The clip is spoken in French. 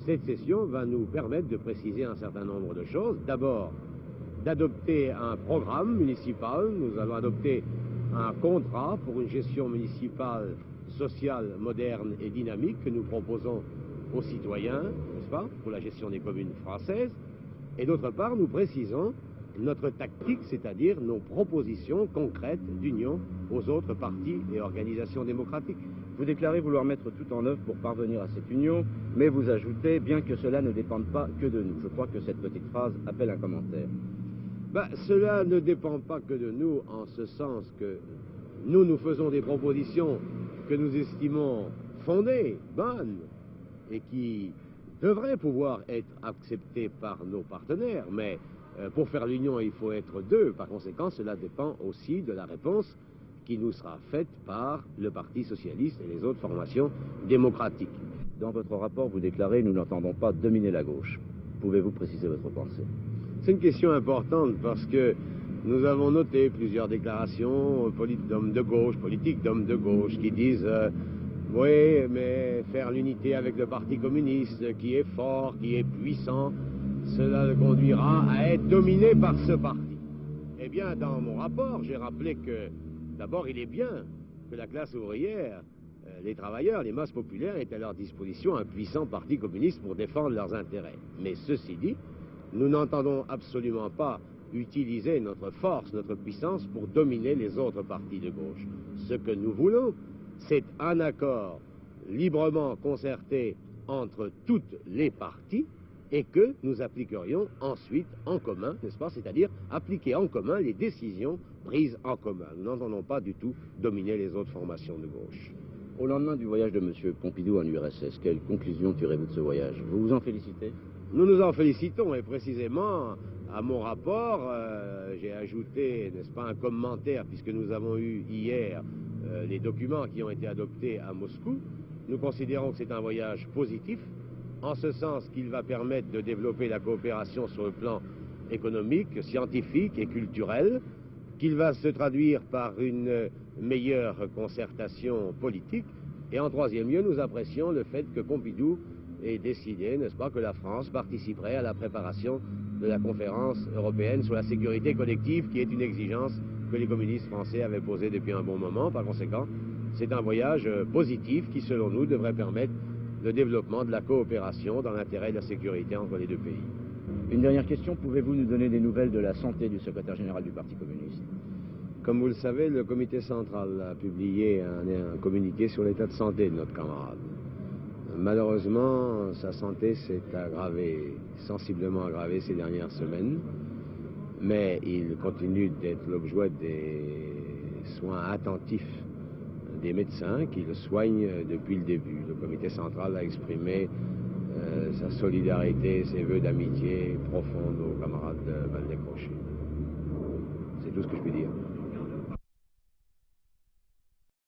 Cette session va nous permettre de préciser un certain nombre de choses. D'abord, d'adopter un programme municipal. Nous allons adopter un contrat pour une gestion municipale sociale, moderne et dynamique que nous proposons aux citoyens, n'est-ce pas, pour la gestion des communes françaises. Et d'autre part, nous précisons notre tactique, c'est-à-dire nos propositions concrètes d'union aux autres partis et organisations démocratiques. Vous déclarez vouloir mettre tout en œuvre pour parvenir à cette union, mais vous ajoutez, bien que cela ne dépende pas que de nous. Je crois que cette petite phrase appelle un commentaire. Cela ne dépend pas que de nous, en ce sens que nous faisons des propositions que nous estimons fondées, bonnes, et qui devraient pouvoir être acceptées par nos partenaires. Mais pour faire l'union, il faut être deux. Par conséquent, cela dépend aussi de la réponse qui nous sera faite par le Parti socialiste et les autres formations démocratiques. Dans votre rapport, vous déclarez « Nous n'entendons pas dominer la gauche ». Pouvez-vous préciser votre pensée? C'est une question importante parce que nous avons noté plusieurs déclarations d'hommes de gauche, politiques d'hommes de gauche, qui disent oui, mais faire l'unité avec le Parti communiste, qui est fort, qui est puissant, cela le conduira à être dominé par ce parti. Eh bien, dans mon rapport, j'ai rappelé que, d'abord, il est bien que la classe ouvrière, les travailleurs, les masses populaires aient à leur disposition un puissant parti communiste pour défendre leurs intérêts. Mais ceci dit, nous n'entendons absolument pas utiliser notre force, notre puissance pour dominer les autres partis de gauche. Ce que nous voulons, c'est un accord librement concerté entre toutes les parties et que nous appliquerions ensuite en commun, n'est-ce pas? C'est-à-dire appliquer en commun les décisions prises en commun. Nous n'entendons pas du tout dominer les autres formations de gauche. Au lendemain du voyage de M. Pompidou en URSS, quelle conclusion tirez-vous de ce voyage? Vous vous en félicitez? Nous nous en félicitons, et précisément, à mon rapport, j'ai ajouté, n'est-ce pas, un commentaire, puisque nous avons eu hier les documents qui ont été adoptés à Moscou. Nous considérons que c'est un voyage positif, en ce sens qu'il va permettre de développer la coopération sur le plan économique, scientifique et culturel, qu'il va se traduire par une meilleure concertation politique, et en troisième lieu, nous apprécions le fait que Pompidou ait décidé, n'est-ce pas, que la France participerait à la préparation de la conférence européenne sur la sécurité collective, qui est une exigence que les communistes français avaient posée depuis un bon moment. Par conséquent, c'est un voyage positif qui, selon nous, devrait permettre le développement de la coopération dans l'intérêt de la sécurité entre les deux pays. Une dernière question, pouvez-vous nous donner des nouvelles de la santé du secrétaire général du Parti communiste? Comme vous le savez, le comité central a publié un communiqué sur l'état de santé de notre camarade. Malheureusement, sa santé s'est aggravée, sensiblement aggravée ces dernières semaines, mais il continue d'être l'objet des soins attentifs des médecins qui le soignent depuis le début. Le comité central a exprimé sa solidarité, ses vœux d'amitié profonde aux camarades mal décrochés. C'est tout ce que je puis dire.